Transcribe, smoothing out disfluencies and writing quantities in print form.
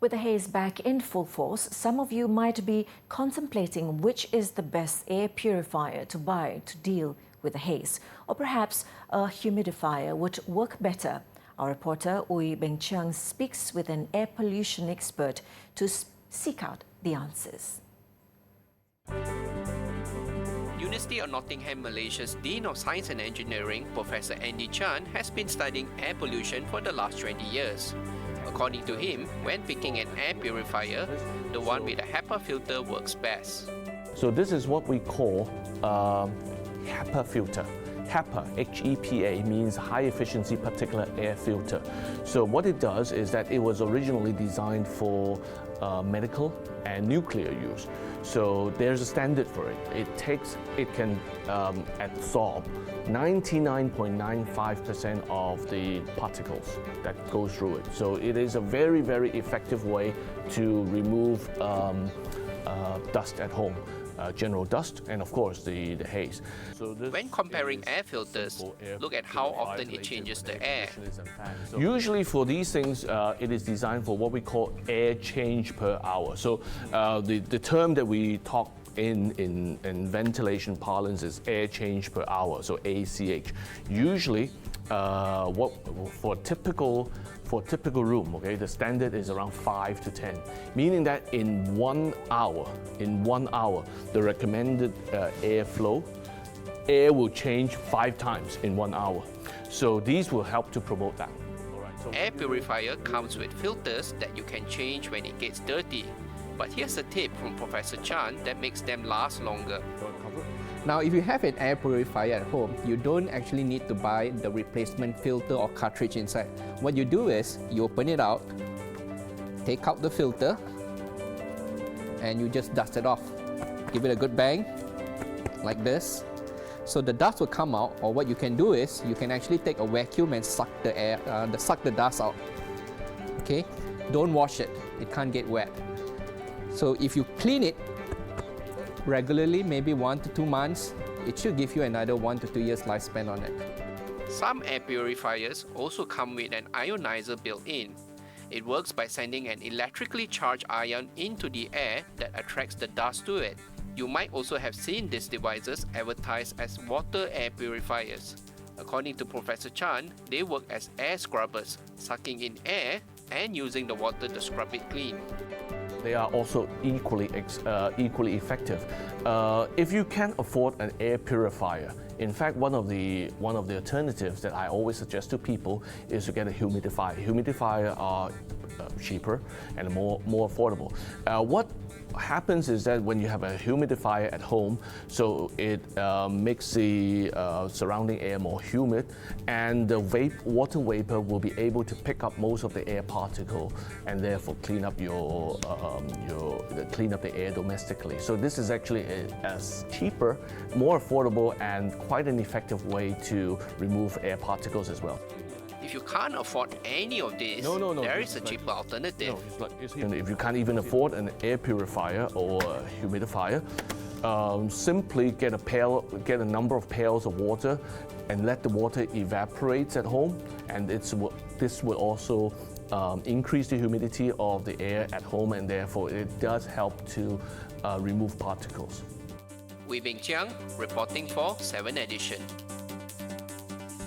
With the haze back in full force, some of you might be contemplating which is the best air purifier to buy to deal with the haze. Or perhaps a humidifier would work better. Our reporter Ui Beng Chiang speaks with an air pollution expert to seek out the answers. University of Nottingham, Malaysia's Dean of Science and Engineering, Professor Andy Chan, has been studying air pollution for the last 20 years. According to him, when picking an air purifier, the one with a HEPA filter works best. So this is what we call HEPA filter. HEPA, H-E-P-A, means high efficiency particulate air filter. So what it does is that it was originally designed for medical and nuclear use. So there's a standard for it. It can absorb 99.95% of the particles that goes through it. So it is a very, very effective way to remove dust at home. General dust and of course the haze. So when comparing air filters, look at how often it changes the air. Usually for these things, it is designed for what we call air change per hour. So the term that we talk in ventilation parlance is air change per hour, so ACH. Usually, for a typical room, okay, the standard is around 5 to 10, meaning that in 1 hour, the recommended air will change 5 times in 1 hour. So these will help to promote that. Air purifier comes with filters that you can change when it gets dirty. But here's a tip from Professor Chan that makes them last longer. Now, if you have an air purifier at home, you don't actually need to buy the replacement filter or cartridge inside. What you do is, you open it out, take out the filter, and you just dust it off. Give it a good bang, like this. So the dust will come out, or what you can do is, you can actually take a vacuum and suck the dust out. Okay? Don't wash it, it can't get wet. So if you clean it regularly, maybe 1 to 2 months, it should give you another 1 to 2 years lifespan on it. Some air purifiers also come with an ionizer built in. It works by sending an electrically charged ion into the air that attracts the dust to it. You might also have seen these devices advertised as water air purifiers. According to Professor Chan, they work as air scrubbers, sucking in air and using the water to scrub it clean. They are also equally effective. If you can't afford an air purifier, in fact, one of the alternatives that I always suggest to people is to get a humidifier. Humidifiers are cheaper and more affordable. What happens is that when you have a humidifier at home, so it makes the surrounding air more humid, and the water vapor will be able to pick up most of the air particle and therefore clean up the air domestically. So this is actually a cheaper, more affordable, and quite an effective way to remove air particles as well. If you can't afford any of these, there is a cheaper alternative. If you can't even afford an air purifier or a humidifier, simply get a number of pails of water and let the water evaporate at home, and this will also increase the humidity of the air at home, and therefore it does help to remove particles. Ui Beng Chiang, reporting for 7 Edition.